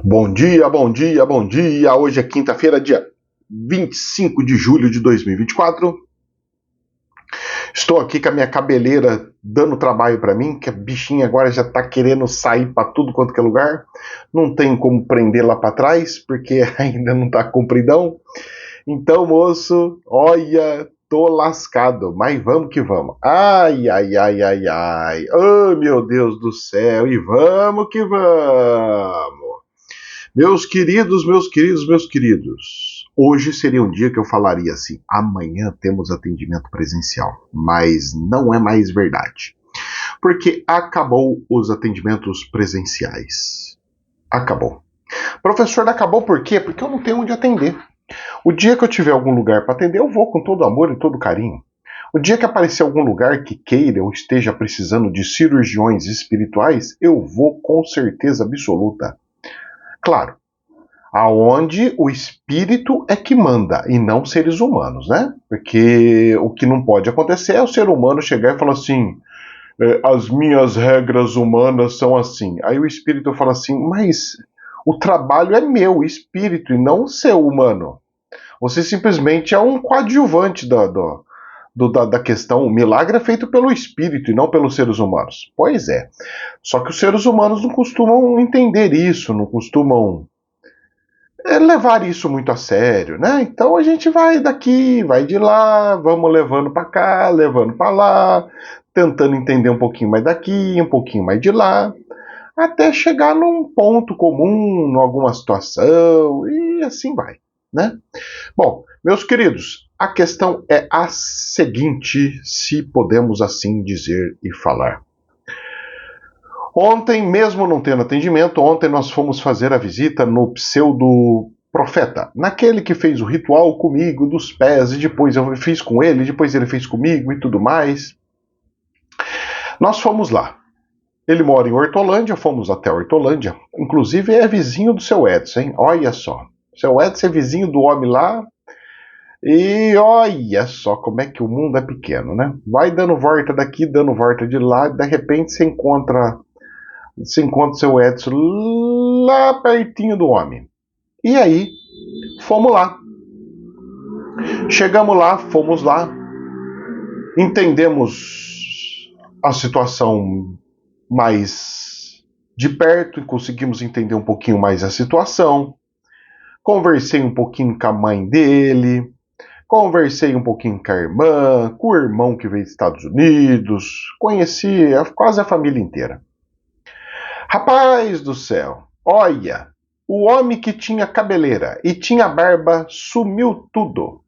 Bom dia, bom dia, bom dia. Hoje é quinta-feira, dia 25 de julho de 2024. Estou aqui com a minha cabeleira dando trabalho para mim, que a bichinha agora já tá querendo sair para tudo quanto que é lugar. Não tem como prender lá para trás, porque ainda não tá compridão. Então, moço, olha, tô lascado, mas vamos que vamos. Ai, ai, ai, ai, ai. Oh, meu Deus do céu, e vamos que vamos. Meus queridos, meus queridos, meus queridos, hoje seria um dia que eu falaria assim: amanhã temos atendimento presencial, mas não é mais verdade, porque acabou os atendimentos presenciais. Acabou. Professor, acabou por quê? Porque eu não tenho onde atender. O dia que eu tiver algum lugar para atender, eu vou com todo amor e todo carinho. O dia que aparecer algum lugar que queira ou esteja precisando de cirurgiões espirituais, eu vou com certeza absoluta. Claro, aonde o espírito é que manda e não seres humanos, né? Porque o que não pode acontecer é o ser humano chegar e falar assim: as minhas regras humanas são assim. Aí o espírito fala assim: mas o trabalho é meu, espírito, e não seu humano. Você simplesmente é um coadjuvante da questão. O milagre é feito pelo espírito e não pelos seres humanos. Pois é. Só que os seres humanos não costumam entender isso, não costumam levar isso muito a sério, né? Então a gente vai daqui, vai de lá, vamos levando para cá, levando para lá, tentando entender um pouquinho mais daqui, um pouquinho mais de lá, até chegar num ponto comum, em alguma situação, e assim vai, né? Bom, meus queridos, a questão é a seguinte, se podemos assim dizer e falar. Ontem, mesmo não tendo atendimento, ontem nós fomos fazer a visita no pseudo profeta, naquele que fez o ritual comigo dos pés, e depois eu fiz com ele, depois ele fez comigo e tudo mais. Nós fomos lá. Ele mora em Hortolândia, fomos até Hortolândia. Inclusive é vizinho do seu Edson, hein? Olha só. Seu Edson é vizinho do homem lá. E olha só como é que o mundo é pequeno, né? Vai dando volta daqui, dando volta de lá, e de repente você encontra seu Edson lá pertinho do homem. E aí, fomos lá. Chegamos lá, fomos lá, entendemos a situação mais de perto e conseguimos entender um pouquinho mais a situação. Conversei um pouquinho com a mãe dele, conversei um pouquinho com a irmã, com o irmão que veio dos Estados Unidos, conheci quase a família inteira. Rapaz do céu, olha, o homem que tinha cabeleira e tinha barba sumiu tudo.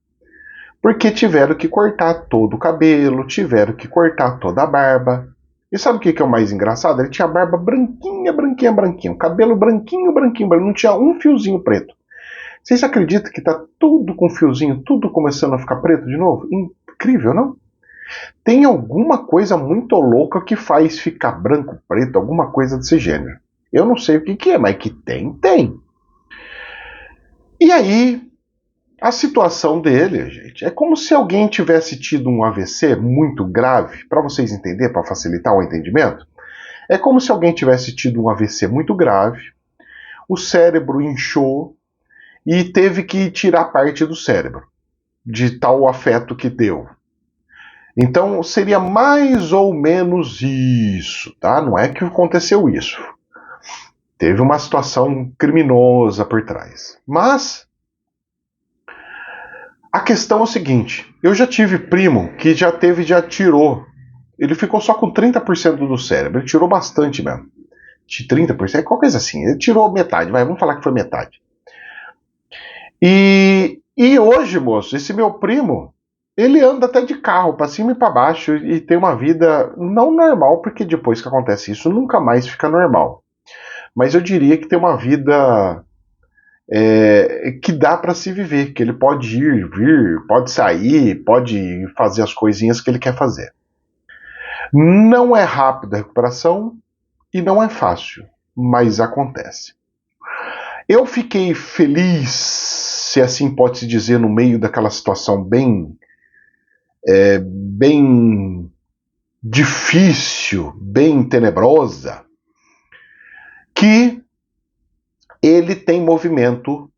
Porque tiveram que cortar todo o cabelo, tiveram que cortar toda a barba. E sabe o que é o mais engraçado? Ele tinha a barba branquinha, branquinha, branquinha. O cabelo branquinho, branquinho, branquinho. Não tinha um fiozinho preto. Vocês acreditam que tá tudo com fiozinho, tudo começando a ficar preto de novo? Incrível, não? Tem alguma coisa muito louca que faz ficar branco, preto, alguma coisa desse gênero. Eu não sei o que é, mas que tem, tem. E aí, a situação dele, gente, é como se alguém tivesse tido um AVC muito grave, para vocês entenderem, para facilitar o entendimento. É como se alguém tivesse tido um AVC muito grave, o cérebro inchou e teve que tirar parte do cérebro, de tal afeto que deu. Então seria mais ou menos isso, tá? Não é que aconteceu isso. Teve uma situação criminosa por trás. Mas a questão é o seguinte: eu já tive primo que já tirou. Ele ficou só com 30% do cérebro. Ele tirou bastante mesmo. De 30%, qualquer coisa assim. Ele tirou metade, vamos falar que foi metade. E hoje, moço, esse meu primo, ele anda até de carro, para cima e para baixo, e tem uma vida não normal, porque depois que acontece isso, nunca mais fica normal. Mas eu diria que tem uma vida que dá para se viver, que ele pode ir, vir, pode sair, pode fazer as coisinhas que ele quer fazer. Não é rápida a recuperação e não é fácil, mas acontece. Eu fiquei feliz, se assim pode se dizer, no meio daquela situação bem difícil, bem tenebrosa, que ele tem movimento,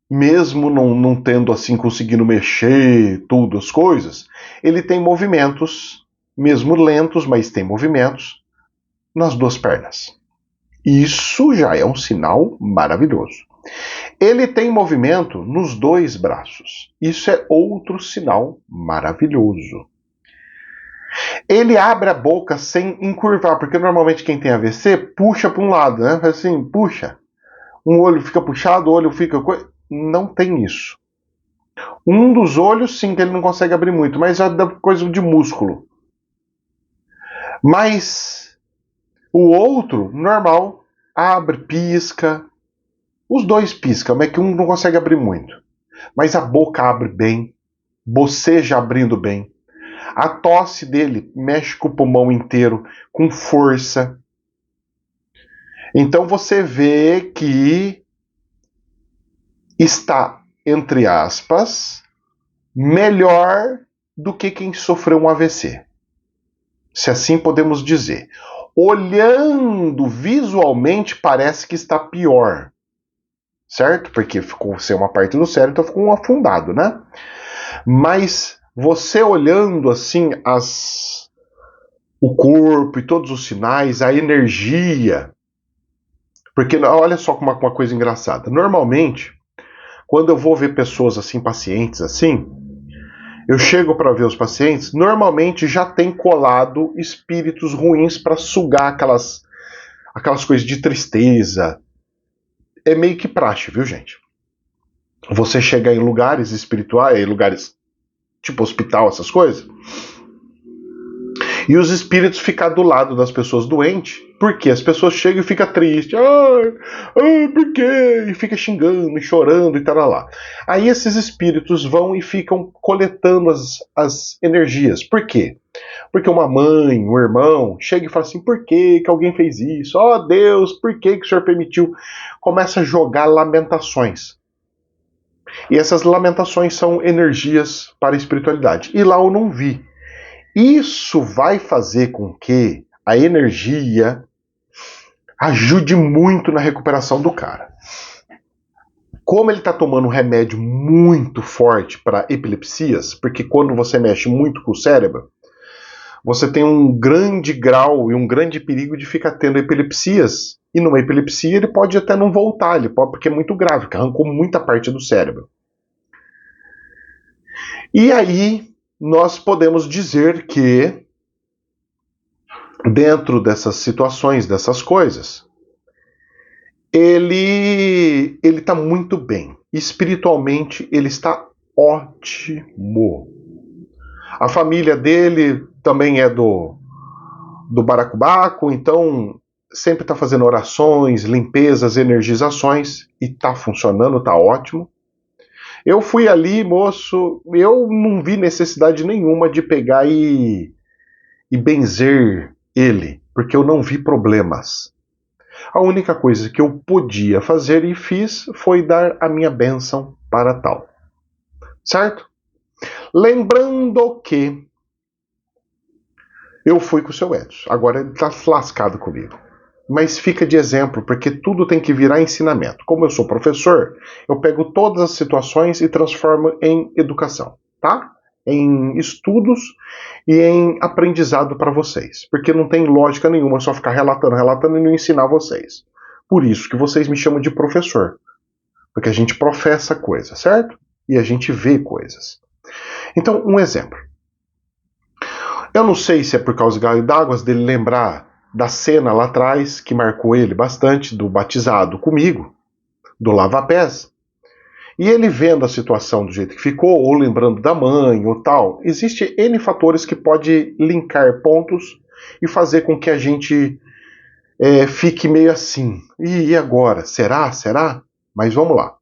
mesmo não tendo assim conseguindo mexer tudo as coisas, ele tem movimentos, mesmo lentos, mas tem movimentos nas duas pernas. Isso já é um sinal maravilhoso. Ele tem movimento nos dois braços. Isso é outro sinal maravilhoso. Ele abre a boca sem encurvar, porque normalmente quem tem AVC puxa para um lado, né? Assim, puxa. Um olho fica puxado, o olho fica... Não tem isso. Um dos olhos, sim, que ele não consegue abrir muito, mas já dá coisa de músculo. Mas o outro, normal, abre, pisca. Os dois piscam, mas que um não consegue abrir muito. Mas a boca abre bem, boceja abrindo bem. A tosse dele mexe com o pulmão inteiro, com força. Então você vê que está, entre aspas, melhor do que quem sofreu um AVC. Se assim podemos dizer. Olhando visualmente, parece que está pior. Certo? Porque ficou sem uma parte do cérebro, então ficou um afundado, né? Mas você olhando assim o corpo e todos os sinais, a energia. Porque olha só como uma coisa engraçada. Normalmente, quando eu vou ver pessoas assim, pacientes assim, eu chego para ver os pacientes, normalmente já tem colado espíritos ruins para sugar aquelas coisas de tristeza. É meio que praxe, viu, gente? Você chegar em lugares espirituais, em lugares tipo hospital, essas coisas, e os espíritos ficar do lado das pessoas doentes, porque as pessoas chegam e ficam tristes, por quê? E fica xingando e chorando e tal lá. Aí esses espíritos vão e ficam coletando as energias. Por quê? Porque uma mãe, um irmão, chega e fala assim, por que alguém fez isso? Oh Deus, por que o Senhor permitiu? Começa a jogar lamentações. E essas lamentações são energias para a espiritualidade. E lá eu não vi. Isso vai fazer com que a energia ajude muito na recuperação do cara. Como ele está tomando um remédio muito forte para epilepsias, porque quando você mexe muito com o cérebro, você tem um grande grau e um grande perigo de ficar tendo epilepsias. E numa epilepsia ele pode até não voltar, porque é muito grave, porque arrancou muita parte do cérebro. E aí nós podemos dizer que dentro dessas situações, dessas coisas, ele está muito bem. Espiritualmente ele está ótimo. A família dele também é do baracubaco, então sempre está fazendo orações, limpezas, energizações, e está funcionando, está ótimo. Eu fui ali, moço, eu não vi necessidade nenhuma de pegar e benzer ele, porque eu não vi problemas. A única coisa que eu podia fazer e fiz foi dar a minha bênção para tal. Certo? Lembrando que eu fui com o seu Edson. Agora ele está lascado comigo. Mas fica de exemplo, porque tudo tem que virar ensinamento. Como eu sou professor, eu pego todas as situações e transformo em educação, tá? Em estudos e em aprendizado para vocês. Porque não tem lógica nenhuma só ficar relatando e não ensinar vocês. Por isso que vocês me chamam de professor. Porque a gente professa coisas, certo? E a gente vê coisas. Então, um exemplo. Eu não sei se é por causa do galho d'água dele lembrar da cena lá atrás, que marcou ele bastante, do batizado comigo, do lava-pés. E ele vendo a situação do jeito que ficou, ou lembrando da mãe, ou tal, existe N fatores que pode linkar pontos e fazer com que a gente fique meio assim. E agora? Será? Será? Mas vamos lá.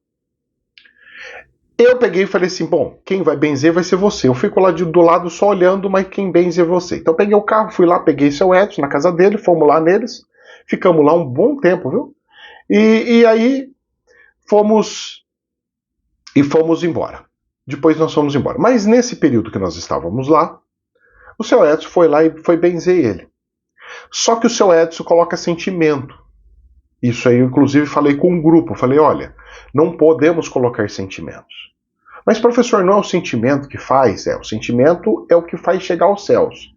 Eu peguei e falei assim, bom, quem vai benzer vai ser você. Eu fico lá do lado só olhando, mas quem benze é você. Então eu peguei o carro, fui lá, peguei seu Edson na casa dele, fomos lá neles, ficamos lá um bom tempo, viu? E aí fomos embora. Depois nós fomos embora. Mas nesse período que nós estávamos lá, o seu Edson foi lá e foi benzer ele. Só que o seu Edson coloca sentimento. Isso aí eu inclusive falei com um grupo, falei, olha, não podemos colocar sentimentos. Mas professor, não é o sentimento que faz? O sentimento é o que faz chegar aos céus.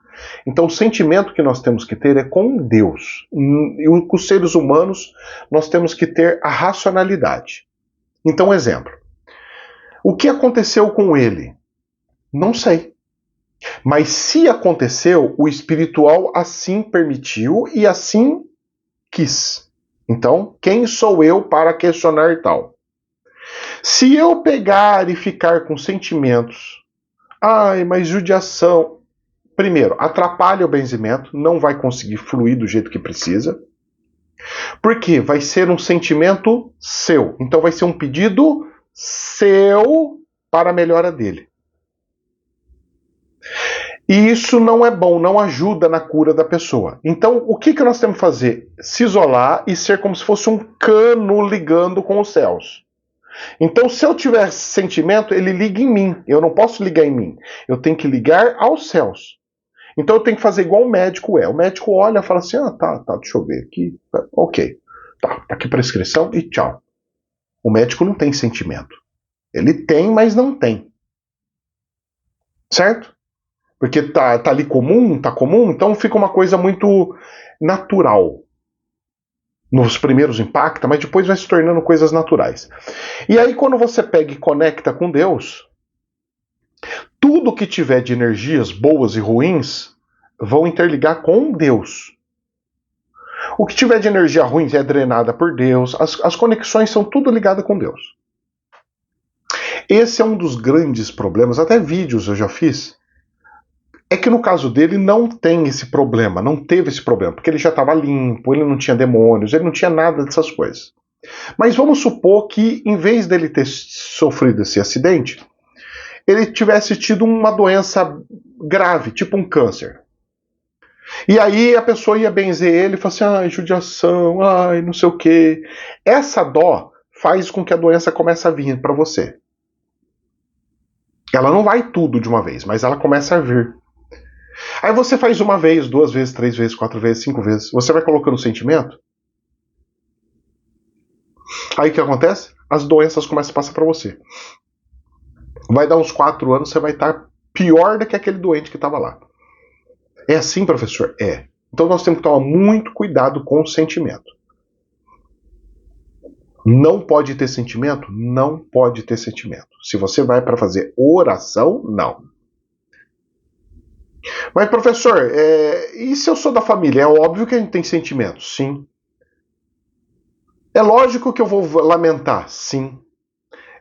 Então o sentimento que nós temos que ter é com Deus. E com os seres humanos nós temos que ter a racionalidade. Então, exemplo. O que aconteceu com ele? Não sei. Mas se aconteceu, o espiritual assim permitiu e assim quis. Então, quem sou eu para questionar tal? Se eu pegar e ficar com sentimentos, ai, mas judiação, primeiro, atrapalha o benzimento, não vai conseguir fluir do jeito que precisa. Porque vai ser um sentimento seu. Então vai ser um pedido seu para a melhora dele. E isso não é bom, não ajuda na cura da pessoa. Então, o que nós temos que fazer? Se isolar e ser como se fosse um cano ligando com os céus. Então, se eu tiver sentimento, ele liga em mim. Eu não posso ligar em mim. Eu tenho que ligar aos céus. Então, eu tenho que fazer igual o médico é. O médico olha e fala assim, tá, deixa eu ver aqui. Ok, tá aqui a prescrição e tchau. O médico não tem sentimento. Ele tem, mas não tem. Certo? Porque tá ali comum, então fica uma coisa muito natural. Nos primeiros impacta, mas depois vai se tornando coisas naturais. E aí quando você pega e conecta com Deus, tudo que tiver de energias boas e ruins vão interligar com Deus. O que tiver de energia ruim é drenada por Deus, as conexões são tudo ligadas com Deus. Esse é um dos grandes problemas, até vídeos eu já fiz, é que no caso dele não tem esse problema, não teve esse problema, porque ele já estava limpo, ele não tinha demônios, ele não tinha nada dessas coisas. Mas vamos supor que, em vez dele ter sofrido esse acidente, ele tivesse tido uma doença grave, tipo um câncer. E aí a pessoa ia benzer ele e falar assim, ai, judiação, ai, não sei o quê. Essa dó faz com que a doença comece a vir para você. Ela não vai tudo de uma vez, mas ela começa a vir. Aí você faz uma vez, 2 vezes, 3 vezes, 4 vezes, 5 vezes. Você vai colocando sentimento. Aí o que acontece? As doenças começam a passar para você. Vai dar uns 4 anos, você vai estar pior do que aquele doente que estava lá. É assim, professor? É. Então nós temos que tomar muito cuidado com o sentimento. Não pode ter sentimento? Não pode ter sentimento. Se você vai para fazer oração, não. Mas, professor, e se eu sou da família? É óbvio que a gente tem sentimentos, sim. É lógico que eu vou lamentar, sim.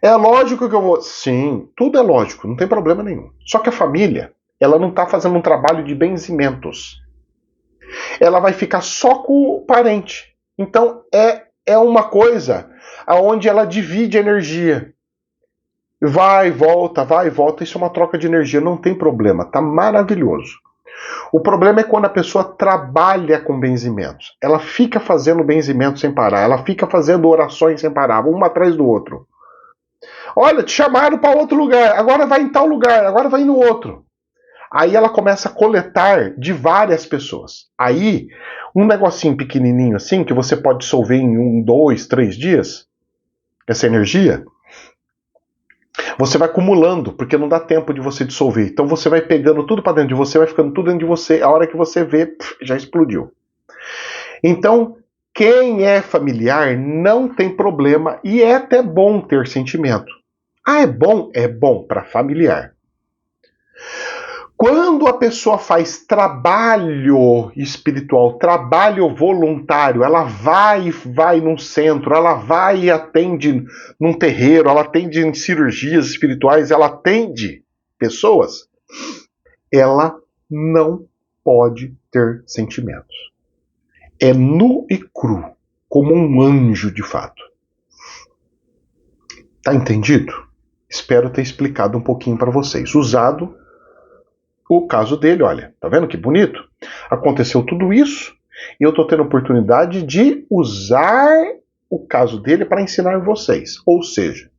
É lógico que eu vou... Sim, tudo é lógico, não tem problema nenhum. Só que a família, ela não está fazendo um trabalho de benzimentos. Ela vai ficar só com o parente. Então, é uma coisa onde ela divide energia. Vai, volta, isso é uma troca de energia, não tem problema, tá maravilhoso. O problema é quando a pessoa trabalha com benzimentos. Ela fica fazendo benzimento sem parar, ela fica fazendo orações sem parar, uma atrás do outro. Olha, te chamaram para outro lugar, agora vai em tal lugar, agora vai no outro. Aí ela começa a coletar de várias pessoas. Aí, um negocinho pequenininho assim, que você pode dissolver em 1, 2, 3 dias, essa energia, você vai acumulando, porque não dá tempo de você dissolver. Então você vai pegando tudo para dentro de você, vai ficando tudo dentro de você, a hora que você vê, já explodiu. Então, quem é familiar não tem problema e é até bom ter sentimento. Ah, é bom? É bom para familiar. Quando a pessoa faz trabalho espiritual, trabalho voluntário, ela vai num centro, ela vai e atende num terreiro, ela atende em cirurgias espirituais, ela atende pessoas, ela não pode ter sentimentos. É nu e cru, como um anjo de fato. Tá entendido? Espero ter explicado um pouquinho para vocês. Usado o caso dele, olha, tá vendo que bonito? Aconteceu tudo isso e eu tô tendo a oportunidade de usar o caso dele para ensinar vocês. Ou seja,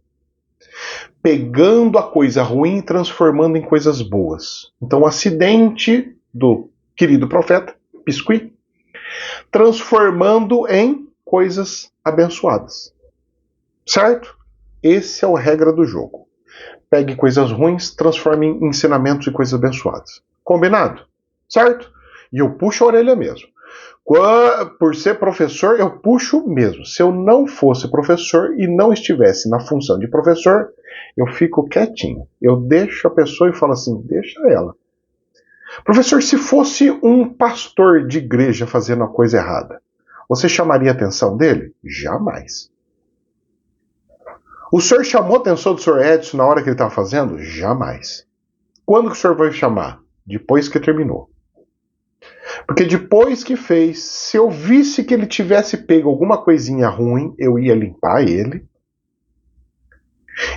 pegando a coisa ruim e transformando em coisas boas. Então, o acidente do querido profeta, Biscuit, transformando em coisas abençoadas. Certo? Esse é a regra do jogo. Pegue coisas ruins, transforme em ensinamentos e coisas abençoadas. Combinado? Certo? E eu puxo a orelha mesmo. Por ser professor, eu puxo mesmo. Se eu não fosse professor e não estivesse na função de professor, eu fico quietinho. Eu deixo a pessoa e falo assim, deixa ela. Professor, se fosse um pastor de igreja fazendo a coisa errada, você chamaria a atenção dele? Jamais. O senhor chamou a atenção do senhor Edson na hora que ele estava fazendo? Jamais. Quando que o senhor vai chamar? Depois que terminou. Porque depois que fez, se eu visse que ele tivesse pego alguma coisinha ruim, eu ia limpar ele.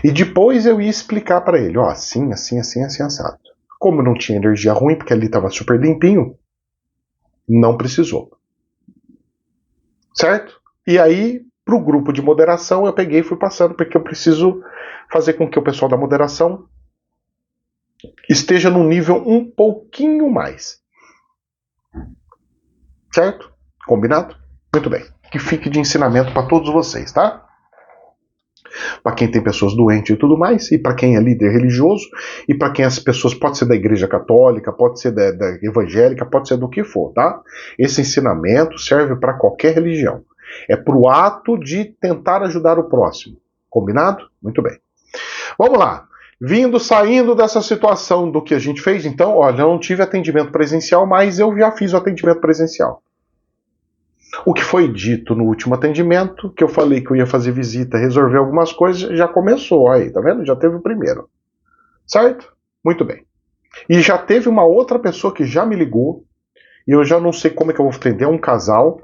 E depois eu ia explicar para ele, ó, assim, assim, assim, assim, assado. Como não tinha energia ruim, porque ali estava super limpinho, não precisou. Certo? E aí, para o grupo de moderação, eu peguei e fui passando, porque eu preciso fazer com que o pessoal da moderação esteja num nível um pouquinho mais. Certo? Combinado? Muito bem. Que fique de ensinamento para todos vocês, tá? Para quem tem pessoas doentes e tudo mais, e para quem é líder religioso, e para quem as pessoas, pode ser da igreja católica, pode ser da evangélica, pode ser do que for, tá? Esse ensinamento serve para qualquer religião. É para o ato de tentar ajudar o próximo. Combinado? Muito bem. Vamos lá. Saindo dessa situação do que a gente fez, então, olha, eu não tive atendimento presencial, mas eu já fiz o atendimento presencial. O que foi dito no último atendimento, que eu falei que eu ia fazer visita, resolver algumas coisas, já começou aí, tá vendo? Já teve o primeiro. Certo? Muito bem. E já teve uma outra pessoa que já me ligou, e eu já não sei como é que eu vou atender, um casal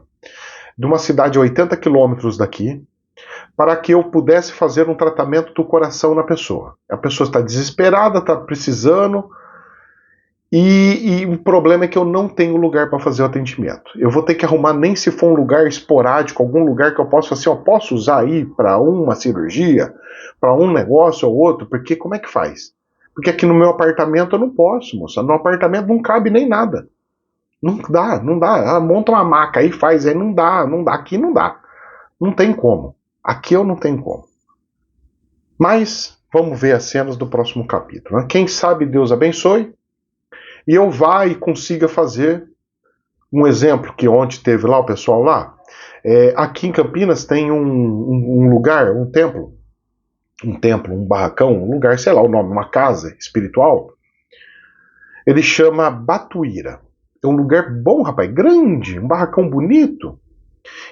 de uma cidade a 80 quilômetros daqui, para que eu pudesse fazer um tratamento do coração na pessoa. A pessoa está desesperada, está precisando, e o problema é que eu não tenho lugar para fazer o atendimento. Eu vou ter que arrumar, nem se for um lugar esporádico, algum lugar que eu possa assim, eu posso usar aí para uma cirurgia, para um negócio ou outro, porque como é que faz? Porque aqui no meu apartamento eu não posso, moça. No apartamento não cabe nem nada. Não dá, não dá. Monta uma maca aí, faz aí, não dá, aqui não dá. Não tem como. Aqui eu não tenho como. Mas vamos ver as cenas do próximo capítulo. Né? Quem sabe Deus abençoe e eu vá e consiga fazer um exemplo que ontem teve lá o pessoal lá. Aqui em Campinas tem um lugar, um templo, um barracão, um lugar, sei lá o nome, uma casa espiritual. Ele chama Batuíra. É um lugar bom, rapaz, grande, um barracão bonito.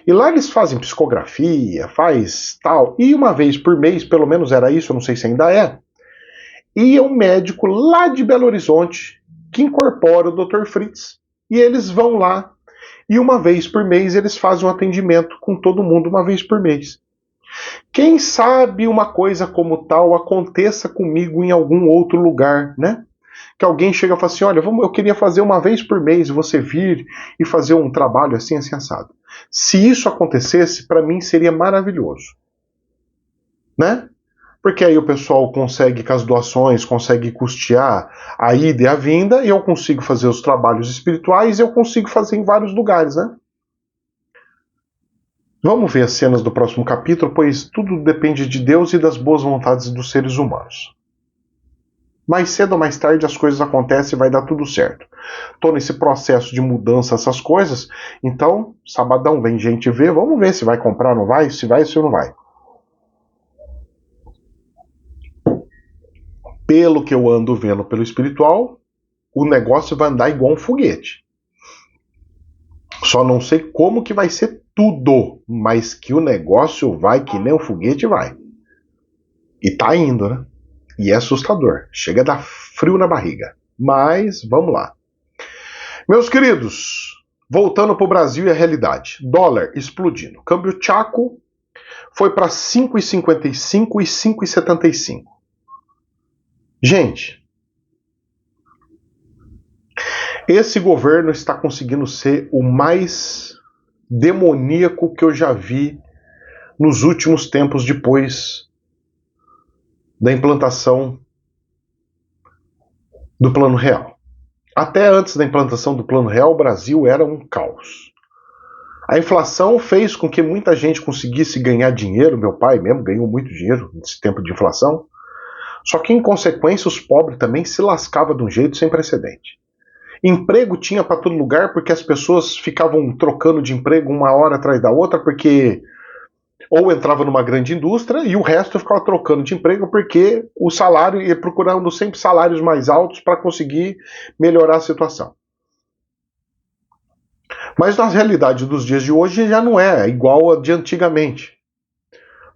E lá eles fazem psicografia, faz tal. E uma vez por mês, pelo menos era isso, eu não sei se ainda é, ia um médico lá de Belo Horizonte que incorpora o Dr. Fritz. E eles vão lá. E uma vez por mês eles fazem um atendimento com todo mundo, uma vez por mês. Quem sabe uma coisa como tal aconteça comigo em algum outro lugar, né? Que alguém chega e fala assim, olha, eu queria fazer uma vez por mês, você vir e fazer um trabalho assim, assim, assado. Se isso acontecesse, para mim seria maravilhoso. Né? Porque aí o pessoal consegue, com as doações, consegue custear a ida e a vinda, e eu consigo fazer os trabalhos espirituais, e eu consigo fazer em vários lugares, né? Vamos ver as cenas do próximo capítulo, pois tudo depende de Deus e das boas vontades dos seres humanos. Mais cedo ou mais tarde as coisas acontecem e vai dar tudo certo. Estou nesse processo de mudança, essas coisas, então, sabadão vem gente ver, vamos ver se vai comprar ou não vai, se vai ou se não vai. Pelo que eu ando vendo pelo espiritual, o negócio vai andar igual um foguete. Só não sei como que vai ser tudo, mas que o negócio vai que nem um foguete vai. E tá indo, né? E é assustador. Chega a dar frio na barriga. Mas vamos lá. Meus queridos, voltando para o Brasil e a realidade. Dólar explodindo. Câmbio Chaco foi para 5,55 e 5,75. Gente, esse governo está conseguindo ser o mais demoníaco que eu já vi nos últimos tempos depois da implantação do Plano Real. Até antes da implantação do Plano Real, o Brasil era um caos. A inflação fez com que muita gente conseguisse ganhar dinheiro, meu pai mesmo ganhou muito dinheiro nesse tempo de inflação, só que em consequência os pobres também se lascavam de um jeito sem precedente. Emprego tinha para todo lugar porque as pessoas ficavam trocando de emprego uma hora atrás da outra, porque ou entrava numa grande indústria e o resto ficava trocando de emprego porque o salário ia procurando sempre salários mais altos para conseguir melhorar a situação. Mas na realidade dos dias de hoje já não é igual a de antigamente.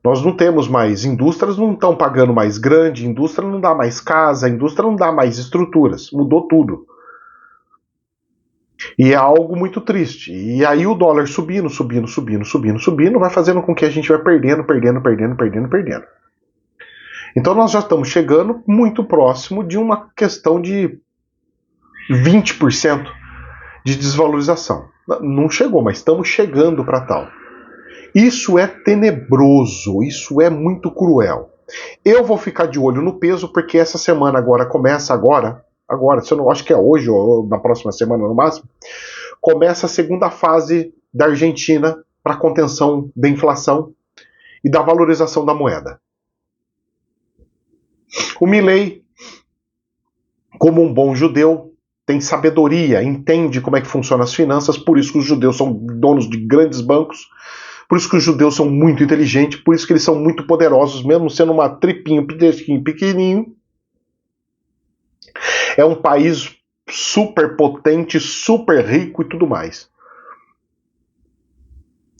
Nós não temos mais, indústrias não estão pagando mais grande, indústria não dá mais casa, indústria não dá mais estruturas, mudou tudo. E é algo muito triste. E aí o dólar subindo, vai fazendo com que a gente vai perdendo. Então nós já estamos chegando muito próximo de uma questão de 20% de desvalorização. Não chegou, mas estamos chegando para tal. Isso é tenebroso, isso é muito cruel. Eu vou ficar de olho no peso, porque essa semana agora começa agora, se eu não acho que é hoje ou na próxima semana no máximo, começa a segunda fase da Argentina para contenção da inflação e da valorização da moeda. O Milei, como um bom judeu, tem sabedoria, entende como é que funcionam as finanças, por isso que os judeus são donos de grandes bancos, por isso que os judeus são muito inteligentes, por isso que eles são muito poderosos, mesmo sendo uma tripinha pequenininho. É um país super potente, super rico e tudo mais.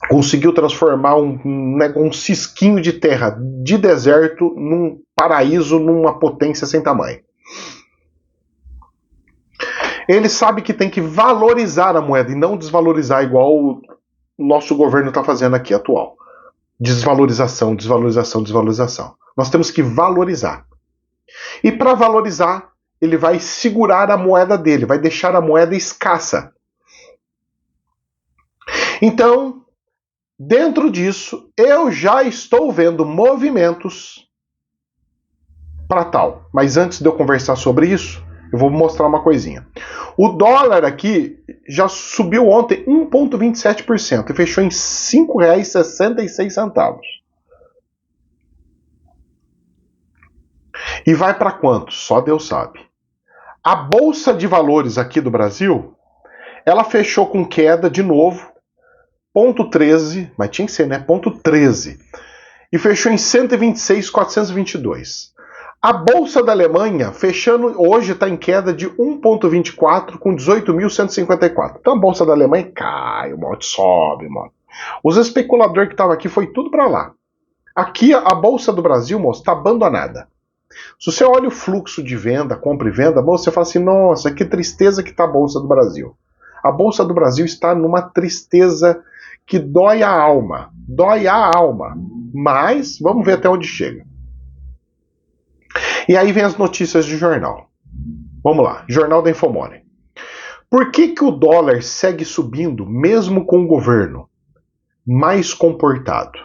Conseguiu transformar um cisquinho de terra de deserto num paraíso, numa potência sem tamanho. Ele sabe que tem que valorizar a moeda e não desvalorizar igual o nosso governo está fazendo aqui atual. Desvalorização. Nós temos que valorizar. E para valorizar, ele vai segurar a moeda dele, vai deixar a moeda escassa. Então, dentro disso, eu já estou vendo movimentos para tal. Mas antes de eu conversar sobre isso, eu vou mostrar uma coisinha. O dólar aqui já subiu ontem 1,27% e fechou em R$ 5,66. E vai para quanto? Só Deus sabe. A Bolsa de Valores aqui do Brasil, ela fechou com queda de novo, 0,13, mas tinha que ser, né? 0,13. E fechou em 126.422. A Bolsa da Alemanha, fechando hoje, está em queda de 1,24 com 18.154. Então a Bolsa da Alemanha cai, sobe, mano. Os especuladores que estavam aqui foi tudo para lá. Aqui a Bolsa do Brasil, moço, está abandonada. Se você olha o fluxo de venda, compra e venda, moço, você fala assim, nossa, que tristeza que está a Bolsa do Brasil. A Bolsa do Brasil está numa tristeza que dói a alma. Dói a alma. Mas, vamos ver até onde chega. E aí vem as notícias de jornal. Vamos lá, Jornal da Infomoney. Por que o dólar segue subindo mesmo com o governo mais comportado?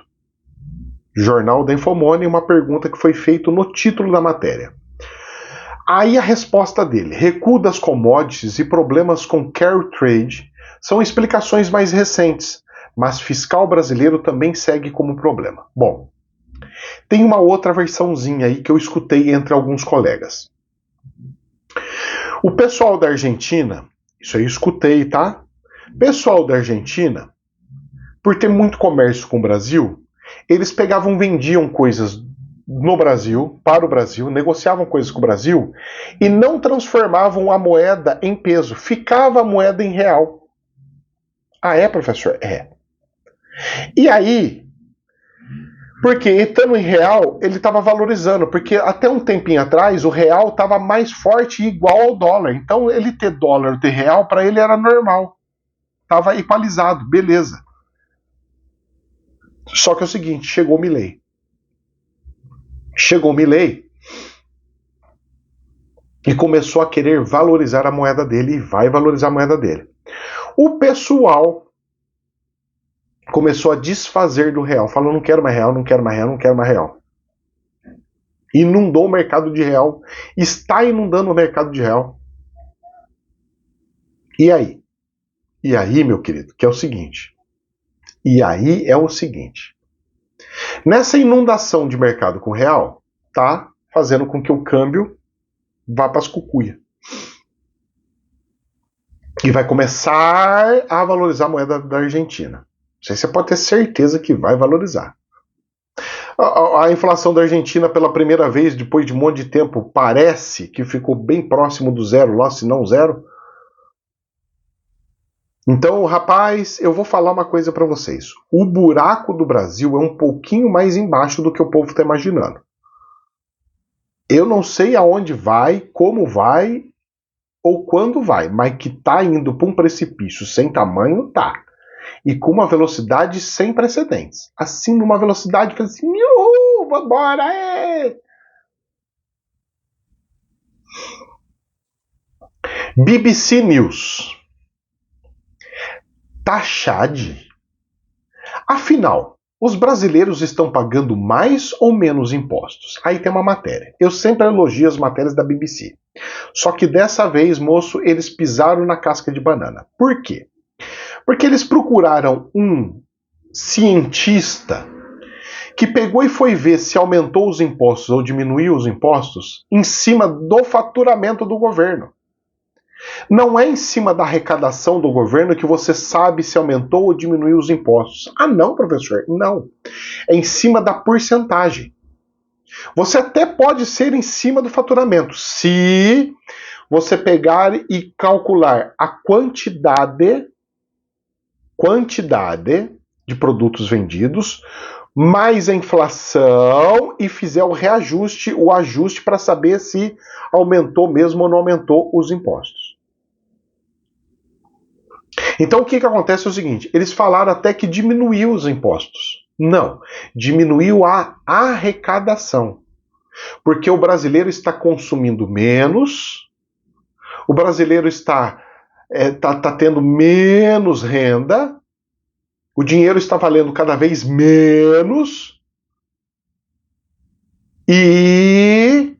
Jornal da Infomoney, uma pergunta que foi feita no título da matéria. Aí a resposta dele, recuo das commodities e problemas com carry trade são explicações mais recentes, mas fiscal brasileiro também segue como problema. Bom, tem uma outra versãozinha aí que eu escutei entre alguns colegas. O pessoal da Argentina, isso aí eu escutei, tá? Pessoal da Argentina, por ter muito comércio com o Brasil, eles pegavam, vendiam coisas no Brasil, para o Brasil, negociavam coisas com o Brasil e não transformavam a moeda em peso, ficava a moeda em real. Ah, é, professor? É. E aí, porque estando em real, ele estava valorizando, porque até um tempinho atrás o real estava mais forte e igual ao dólar. Então ele ter dólar, ter real, para ele era normal. Estava equalizado, beleza. Só que é o seguinte, chegou o Milei. Chegou o Milei e começou a querer valorizar a moeda dele e vai valorizar a moeda dele. O pessoal começou a desfazer do real, falou não quero mais real, não quero mais real, não quero mais real. Inundou o mercado de real, está inundando o mercado de real. E aí? E aí, meu querido, que é o seguinte, E aí é o seguinte, nessa inundação de mercado com real, tá fazendo com que o câmbio vá para as cucuia. E vai começar a valorizar a moeda da Argentina. Isso aí você pode ter certeza que vai valorizar. A inflação da Argentina, pela primeira vez, depois de um monte de tempo, parece que ficou bem próximo do zero lá, se não zero. Então, rapaz, eu vou falar uma coisa para vocês. O buraco do Brasil é um pouquinho mais embaixo do que o povo está imaginando. Eu não sei aonde vai, como vai ou quando vai, mas que tá indo para um precipício sem tamanho, tá. E com uma velocidade sem precedentes. Assim, numa velocidade que assim, vambora, é! BBC News. Taxade. Afinal, os brasileiros estão pagando mais ou menos impostos? Aí tem uma matéria. Eu sempre elogio as matérias da BBC. Só que dessa vez, moço, eles pisaram na casca de banana. Por quê? Porque eles procuraram um cientista que pegou e foi ver se aumentou os impostos ou diminuiu os impostos em cima do faturamento do governo. Não é em cima da arrecadação do governo que você sabe se aumentou ou diminuiu os impostos. Ah, não, professor, não. É em cima da porcentagem. Você até pode ser em cima do faturamento, se você pegar e calcular a quantidade de produtos vendidos, mais a inflação e fizer o ajuste para saber se aumentou mesmo ou não aumentou os impostos. Então o que acontece é o seguinte, eles falaram até que diminuiu os impostos. Não, diminuiu a arrecadação. Porque o brasileiro está consumindo menos, o brasileiro está tendo menos renda, o dinheiro está valendo cada vez menos, e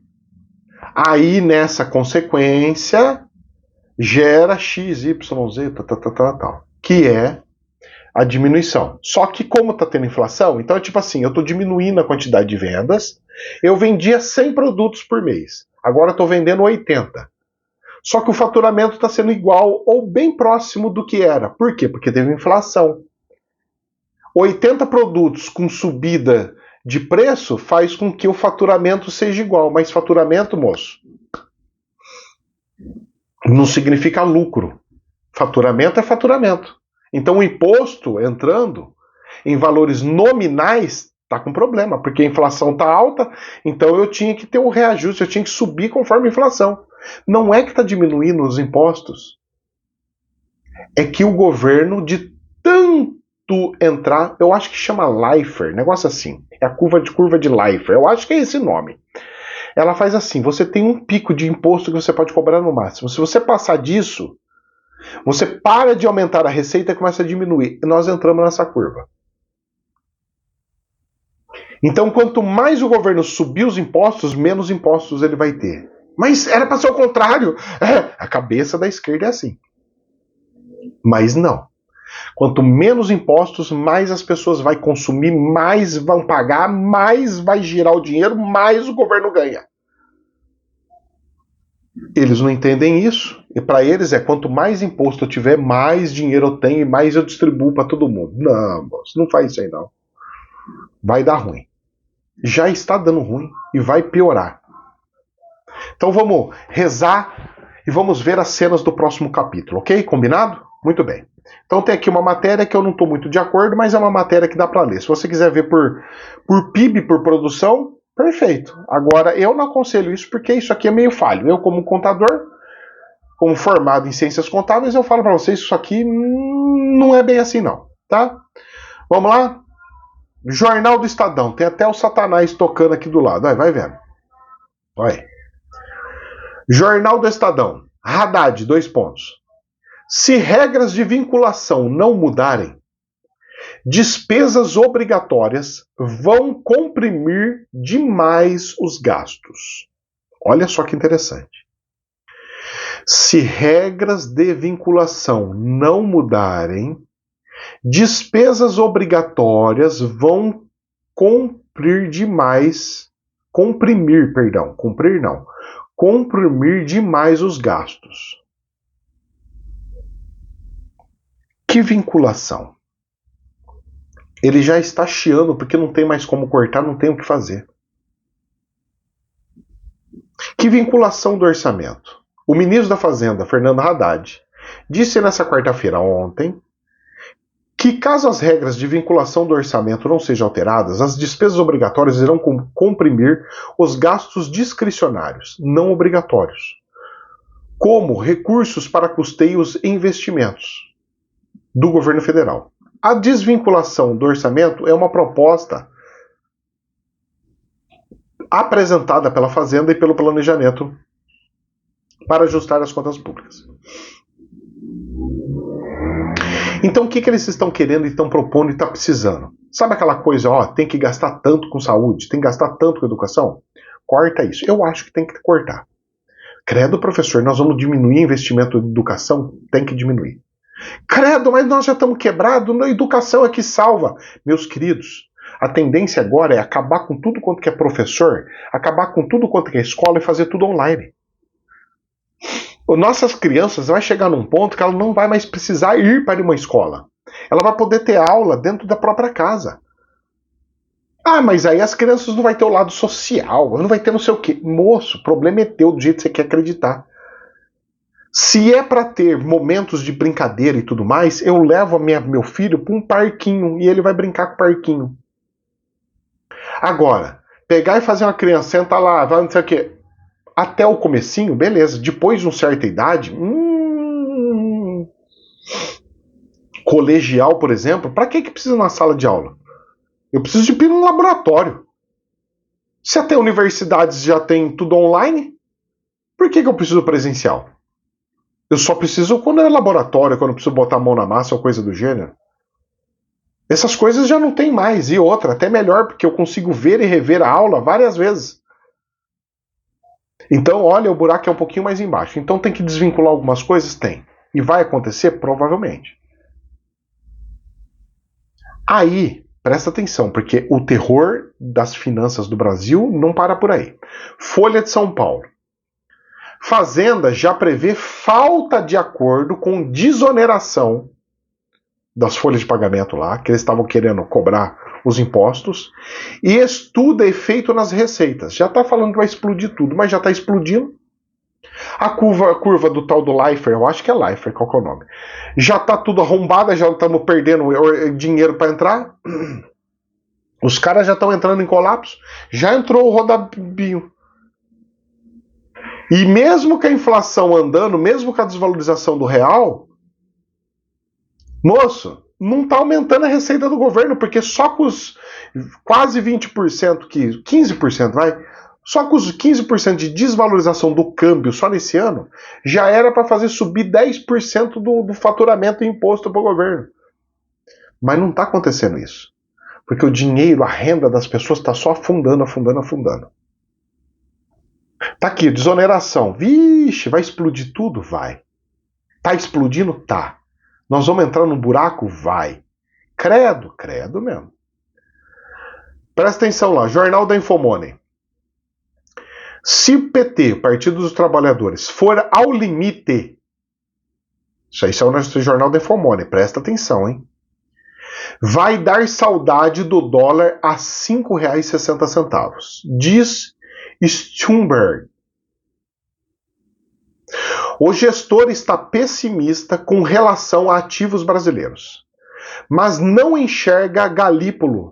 aí nessa consequência gera XYZ, tal, que é a diminuição. Só que como está tendo inflação, então é tipo assim, eu estou diminuindo a quantidade de vendas, eu vendia 100 produtos por mês, agora estou vendendo 80. Só que o faturamento está sendo igual ou bem próximo do que era. Por quê? Porque teve inflação. 80 produtos com subida de preço faz com que o faturamento seja igual. Mas faturamento, moço, não significa lucro. Faturamento é faturamento. Então o imposto entrando em valores nominais está com problema, porque a inflação está alta, então eu tinha que ter um reajuste, eu tinha que subir conforme a inflação. Não é que está diminuindo os impostos, é que o governo, de tanto entrar, eu acho que chama Laffer, negócio assim, é a curva de Laffer, eu acho que é esse nome. Ela faz assim, você tem um pico de imposto que você pode cobrar no máximo. Se você passar disso, você para de aumentar a receita e começa a diminuir. E nós entramos nessa curva. Então, quanto mais o governo subir os impostos, menos impostos ele vai ter. Mas era para ser o contrário. A cabeça da esquerda é assim. Mas não. Quanto menos impostos, mais as pessoas vão consumir, mais vão pagar, mais vai girar o dinheiro, mais o governo ganha. Eles não entendem isso. E para eles é quanto mais imposto eu tiver, mais dinheiro eu tenho e mais eu distribuo para todo mundo. Não, moço, não faz isso aí não. Vai dar ruim. Já está dando ruim e vai piorar. Então vamos rezar e vamos ver as cenas do próximo capítulo, ok? Combinado? Muito bem. Então tem aqui uma matéria que eu não estou muito de acordo, mas é uma matéria que dá para ler. Se você quiser ver por PIB, por produção, perfeito. Agora, eu não aconselho isso porque isso aqui é meio falho. Eu, como contador, como formado em ciências contábeis, eu falo para vocês que isso aqui não é bem assim não, tá? Vamos lá? Jornal do Estadão. Tem até o Satanás tocando aqui do lado. Vai vendo. Vai. Jornal do Estadão. Haddad, 2 pontos. Se regras de vinculação não mudarem, despesas obrigatórias vão comprimir demais os gastos. Olha só que interessante. Se regras de vinculação não mudarem, Despesas obrigatórias vão comprimir demais os gastos. Que vinculação? Ele já está chiando porque não tem mais como cortar, não tem o que fazer. Que vinculação do orçamento? O ministro da Fazenda, Fernando Haddad, disse nessa quarta-feira ontem que caso as regras de vinculação do orçamento não sejam alteradas, as despesas obrigatórias irão comprimir os gastos discricionários, não obrigatórios, como recursos para custeios e investimentos do governo federal. A desvinculação do orçamento é uma proposta apresentada pela Fazenda e pelo Planejamento para ajustar as contas públicas. Então o que eles estão querendo e estão propondo e estão precisando? Sabe aquela coisa, tem que gastar tanto com saúde, tem que gastar tanto com educação? Corta isso. Eu acho que tem que cortar. Credo, professor, nós vamos diminuir investimento em educação? Tem que diminuir. Credo, mas nós já estamos quebrados, a educação é que salva. Meus queridos, a tendência agora é acabar com tudo quanto que é professor, acabar com tudo quanto que é escola e fazer tudo online. Nossas crianças vai chegar num ponto que ela não vai mais precisar ir para uma escola. Ela vai poder ter aula dentro da própria casa. Mas aí as crianças não vai ter o lado social, não vai ter não sei o quê. Moço, o problema é teu do jeito que você quer acreditar. Se é para ter momentos de brincadeira e tudo mais, eu levo meu filho para um parquinho e ele vai brincar com o parquinho. Agora, pegar e fazer uma criança, senta lá, vai não sei o quê. Até o comecinho, beleza. Depois de uma certa idade, colegial, por exemplo, para que precisa de uma sala de aula? Eu preciso de ir num laboratório. Se até universidades já tem tudo online, por que eu preciso presencial? Eu só preciso quando é laboratório, quando eu preciso botar a mão na massa ou coisa do gênero. Essas coisas já não tem mais. E outra, até melhor, porque eu consigo ver e rever a aula várias vezes. Então, olha, o buraco é um pouquinho mais embaixo. Então tem que desvincular algumas coisas? Tem. E vai acontecer? Provavelmente. Aí, presta atenção, porque o terror das finanças do Brasil não para por aí. Folha de São Paulo. Fazenda já prevê falta de acordo com desoneração das folhas de pagamento lá, que eles estavam querendo cobrar os impostos, e estuda efeito nas receitas. Já está falando que vai explodir tudo, mas já está explodindo. A curva do tal do Lifer, eu acho que é Lifer, qual que é o nome? Já está tudo arrombada, já estamos perdendo dinheiro para entrar. Os caras já estão entrando em colapso. Já entrou o rodabinho. E mesmo com a inflação andando, mesmo com a desvalorização do real, moço, não está aumentando a receita do governo, porque só com os quase 20%, 15%, vai, só com os 15% de desvalorização do câmbio só nesse ano, já era para fazer subir 10% do faturamento e imposto para o governo. Mas não está acontecendo isso. Porque o dinheiro, a renda das pessoas está só afundando, afundando, afundando. Tá aqui, desoneração. Vixe, vai explodir tudo? Vai. Tá explodindo? Tá. Nós vamos entrar num buraco? Vai. Credo, credo mesmo. Presta atenção lá, Jornal da Infomoney. Se o PT, o Partido dos Trabalhadores, for ao limite, isso aí é o nosso Jornal da Infomoney, presta atenção, hein? Vai dar saudade do dólar a R$ 5,60, diz Stumberg. O gestor está pessimista com relação a ativos brasileiros, mas não enxerga Galípolo,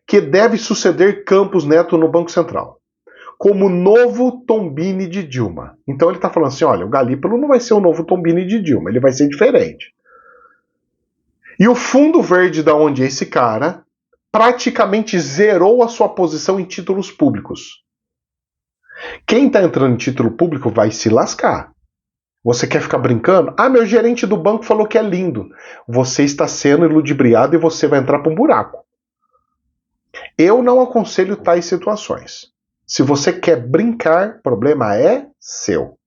que deve suceder Campos Neto no Banco Central, como novo Tombini de Dilma. Então ele está falando assim, olha, o Galípolo não vai ser o novo Tombini de Dilma, ele vai ser diferente. E o Fundo Verde, da onde é esse cara, praticamente zerou a sua posição em títulos públicos. Quem está entrando em título público vai se lascar. Você quer ficar brincando? Meu gerente do banco falou que é lindo. Você está sendo ludibriado e você vai entrar para um buraco. Eu não aconselho tais situações. Se você quer brincar, problema é seu.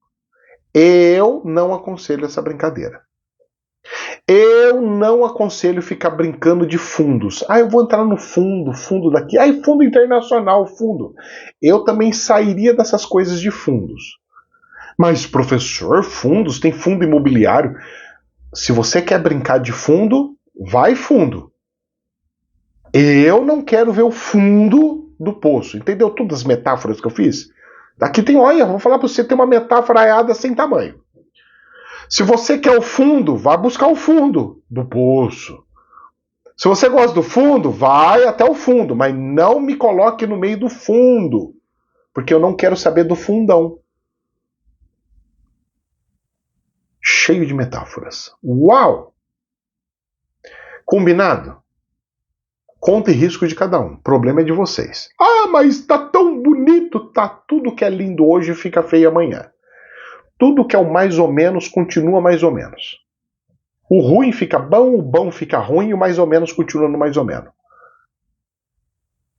Eu não aconselho essa brincadeira. Eu não aconselho ficar brincando de fundos. Eu vou entrar no fundo daqui. Fundo internacional, fundo. Eu também sairia dessas coisas de fundos. Mas, professor, fundos, tem fundo imobiliário. Se você quer brincar de fundo, vai fundo. Eu não quero ver o fundo do poço. Entendeu todas as metáforas que eu fiz? Aqui tem, olha, vou falar para você, tem uma metáfora aiada sem tamanho. Se você quer o fundo, vá buscar o fundo do poço. Se você gosta do fundo, vai até o fundo, mas não me coloque no meio do fundo, porque eu não quero saber do fundão. Cheio de metáforas. Uau! Combinado? Conta e risco de cada um. O problema é de vocês. Mas tá tão bonito, tá tudo que é lindo hoje fica feio amanhã. Tudo que é o mais ou menos continua mais ou menos. O ruim fica bom, o bom fica ruim e o mais ou menos continua no mais ou menos.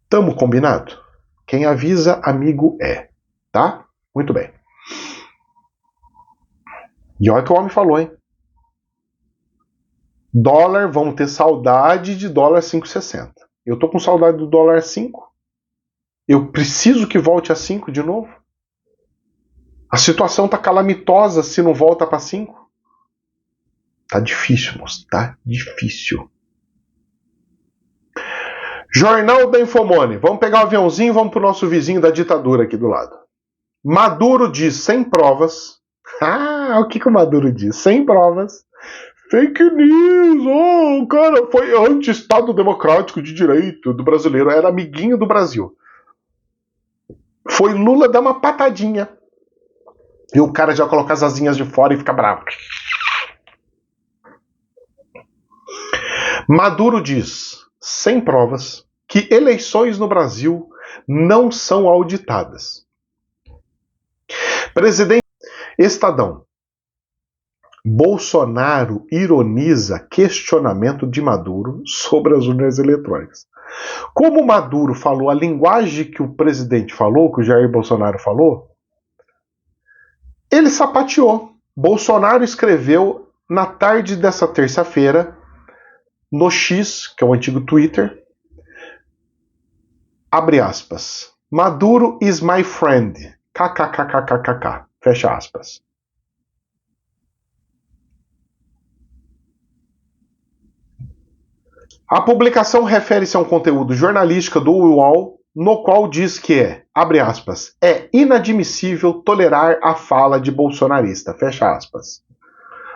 Tamo combinado? Quem avisa, amigo é. Tá? Muito bem. E olha o que o homem falou, hein? Dólar, vamos ter saudade de dólar 5,60. Eu tô com saudade do dólar 5. Eu preciso que volte a 5 de novo. A situação tá calamitosa se não volta para 5. Tá difícil, moço. Tá difícil. Jornal da Infomone. Vamos pegar o aviãozinho e vamos pro nosso vizinho da ditadura aqui do lado. Maduro diz sem provas. O que o Maduro diz? Sem provas. Fake news! O cara foi anti-Estado Democrático de Direito do brasileiro. Era amiguinho do Brasil. Foi Lula dar uma patadinha. E o cara já coloca as asinhas de fora e fica bravo. Maduro diz, sem provas, que eleições no Brasil não são auditadas. Presidente Estadão. Bolsonaro ironiza questionamento de Maduro sobre as urnas eletrônicas. Como Maduro falou a linguagem que o presidente falou, que o Jair Bolsonaro falou, ele sapateou. Bolsonaro escreveu na tarde dessa terça-feira, no X, que é o antigo Twitter, abre aspas, Maduro is my friend, kkkkkkk, fecha aspas. A publicação refere-se a um conteúdo jornalístico do UOL, no qual diz que abre aspas, é inadmissível tolerar a fala de bolsonarista, fecha aspas,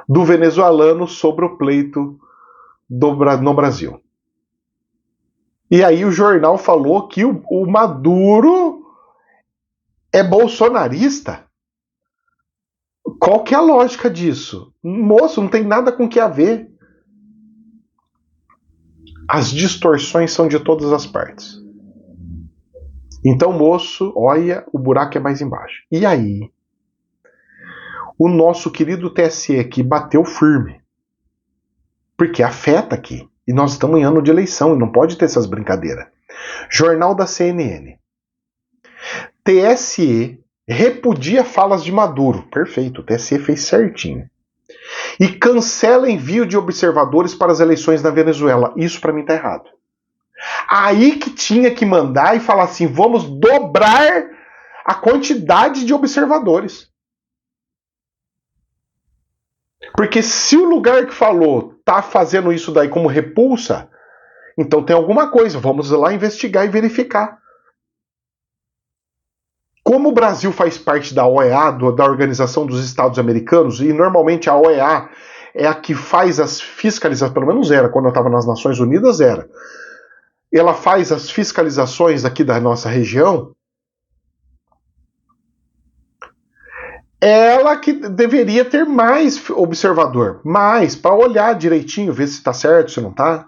do venezuelano sobre o pleito no Brasil. E aí o jornal falou que o Maduro é bolsonarista? Qual que é a lógica disso? Moço, não tem nada com o que a ver. As distorções são de todas as partes. Então, moço, olha, o buraco é mais embaixo. E aí, o nosso querido TSE que bateu firme, porque afeta aqui, e nós estamos em ano de eleição, e não pode ter essas brincadeiras. Jornal da CNN. TSE repudia falas de Maduro. Perfeito, o TSE fez certinho. E cancela envio de observadores para as eleições na Venezuela. Isso para mim tá errado. Aí que tinha que mandar e falar assim, vamos dobrar a quantidade de observadores. Porque se o lugar que falou tá fazendo isso daí como repulsa, então tem alguma coisa, vamos lá investigar e verificar. Como o Brasil faz parte da OEA, da Organização dos Estados Americanos, e normalmente a OEA é a que faz as fiscalizações, pelo menos era, quando eu estava nas Nações Unidas era, ela faz as fiscalizações aqui da nossa região, ela que deveria ter mais observador, mais, para olhar direitinho, ver se está certo, se não está.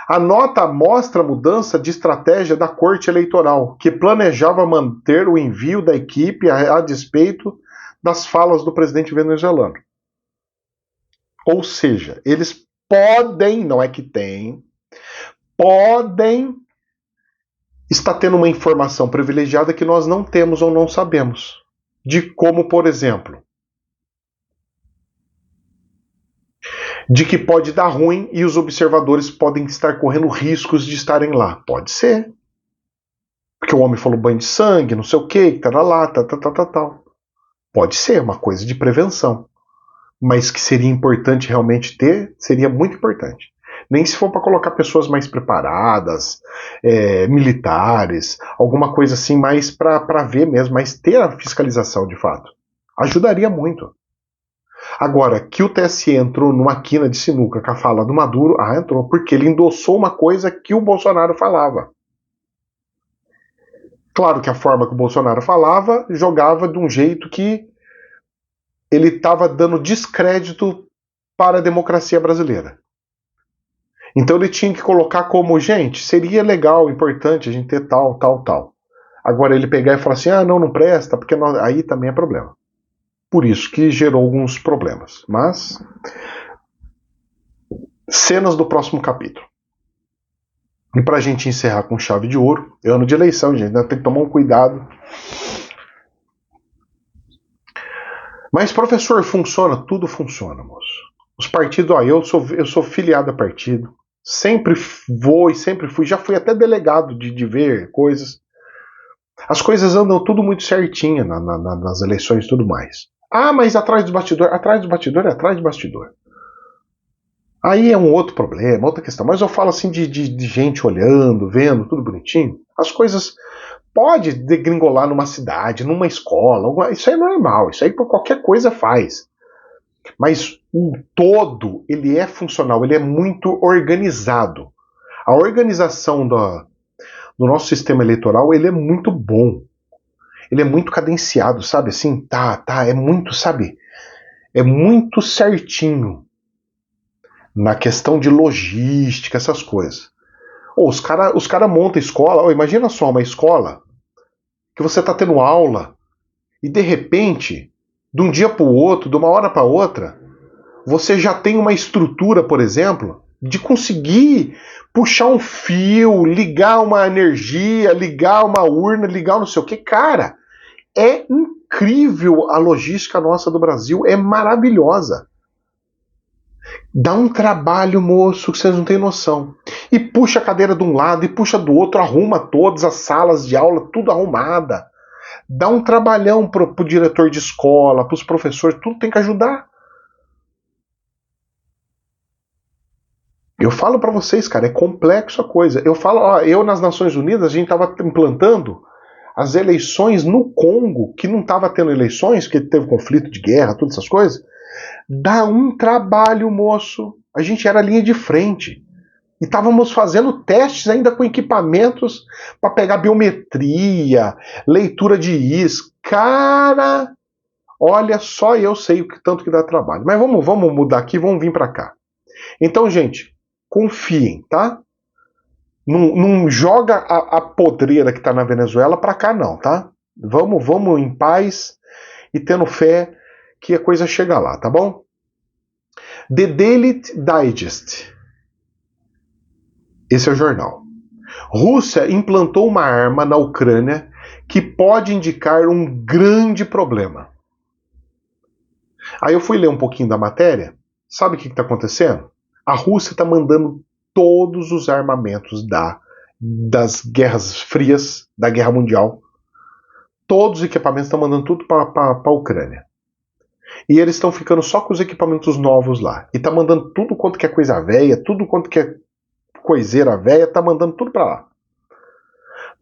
A nota mostra a mudança de estratégia da Corte Eleitoral, que planejava manter o envio da equipe a despeito das falas do presidente venezuelano. Ou seja, eles podem, não é que tem, podem estar tendo uma informação privilegiada que nós não temos ou não sabemos. De como, por exemplo, de que pode dar ruim e os observadores podem estar correndo riscos de estarem lá. Pode ser. Porque o homem falou banho de sangue, não sei o que tá lá, tal. Pode ser uma coisa de prevenção. Mas que seria importante realmente ter, seria muito importante. Nem se for para colocar pessoas mais preparadas, militares, alguma coisa assim mais para ver mesmo, mas ter a fiscalização de fato. Ajudaria muito. Agora, que o TSE entrou numa quina de sinuca com a fala do Maduro, entrou, porque ele endossou uma coisa que o Bolsonaro falava. Claro que a forma que o Bolsonaro falava, jogava de um jeito que ele estava dando descrédito para a democracia brasileira. Então ele tinha que colocar como, gente, seria legal, importante a gente ter tal. Agora ele pegar e falar assim, não presta, porque aí também é problema. Por isso que gerou alguns problemas. Mas, cenas do próximo capítulo. E pra gente encerrar com chave de ouro, é ano de eleição, gente, tem que tomar um cuidado. Mas, professor, funciona? Tudo funciona, moço. Os partidos, eu sou filiado a partido, sempre vou e sempre fui, já fui até delegado de ver coisas. As coisas andam tudo muito certinho nas eleições e tudo mais. Mas atrás dos bastidores é atrás de bastidor. Aí é um outro problema, outra questão. Mas eu falo assim de gente olhando, vendo, tudo bonitinho. As coisas pode degringolar numa cidade, numa escola. Isso aí é normal, isso aí por qualquer coisa faz. Mas o todo, ele é funcional, ele é muito organizado. A organização do nosso sistema eleitoral, ele é muito bom. Ele é muito cadenciado, sabe? Assim, é muito, sabe? É muito certinho na questão de logística, essas coisas. Os cara montam escola. Imagina só uma escola que você está tendo aula e de repente, de um dia para o outro, de uma hora para outra, você já tem uma estrutura, por exemplo, de conseguir puxar um fio, ligar uma energia, ligar uma urna, ligar não sei o que. Cara, é incrível a logística nossa do Brasil, é maravilhosa. Dá um trabalho, moço, que vocês não têm noção. E puxa a cadeira de um lado e puxa do outro, arruma todas as salas de aula, tudo arrumada. Dá um trabalhão pro diretor de escola, pros professores, tudo tem que ajudar. Eu falo para vocês, cara, é complexo a coisa. Eu falo, eu nas Nações Unidas, a gente tava implantando as eleições no Congo, que não estava tendo eleições, porque teve conflito de guerra, todas essas coisas. Dá um trabalho, moço. A gente era linha de frente. E estávamos fazendo testes ainda com equipamentos para pegar biometria, leitura de íris. Cara, olha, só eu sei o que tanto que dá trabalho. Mas vamos mudar aqui, vamos vir para cá. Então, gente, confiem, tá? Não joga a podreira que está na Venezuela para cá não, tá? Vamos em paz e tendo fé que a coisa chega lá, tá bom? The Daily Digest. Esse é o jornal. Rússia implantou uma arma na Ucrânia que pode indicar um grande problema. Aí eu fui ler um pouquinho da matéria. Sabe o que está acontecendo? A Rússia está mandando todos os armamentos das guerras frias, da guerra mundial. Todos os equipamentos estão mandando tudo para a Ucrânia. E eles estão ficando só com os equipamentos novos lá. E tá mandando tudo quanto que é coisa velha, tudo quanto que é coiseira velha, tá mandando tudo para lá.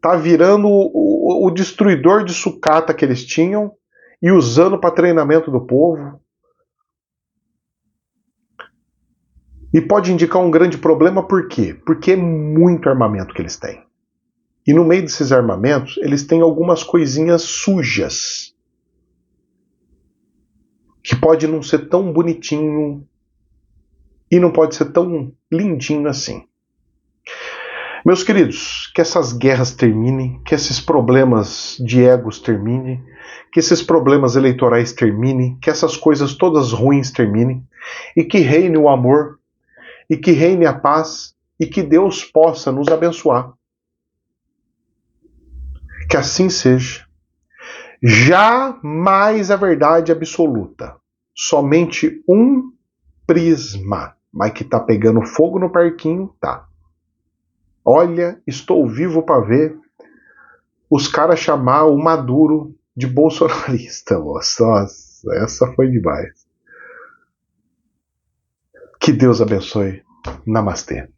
Tá virando o destruidor de sucata que eles tinham e usando para treinamento do povo. E pode indicar um grande problema, por quê? Porque é muito armamento que eles têm. E no meio desses armamentos, eles têm algumas coisinhas sujas. Que pode não ser tão bonitinho e não pode ser tão lindinho assim. Meus queridos, que essas guerras terminem, que esses problemas de egos terminem, que esses problemas eleitorais terminem, que essas coisas todas ruins terminem, e que reine o amor, e que reine a paz, e que Deus possa nos abençoar. Que assim seja. Jamais a verdade absoluta. Somente um prisma. mas que tá pegando fogo no parquinho, tá. Olha, estou vivo para ver os caras chamar o Maduro de bolsonarista, moça. Nossa, essa foi demais. Que Deus abençoe. Namastê.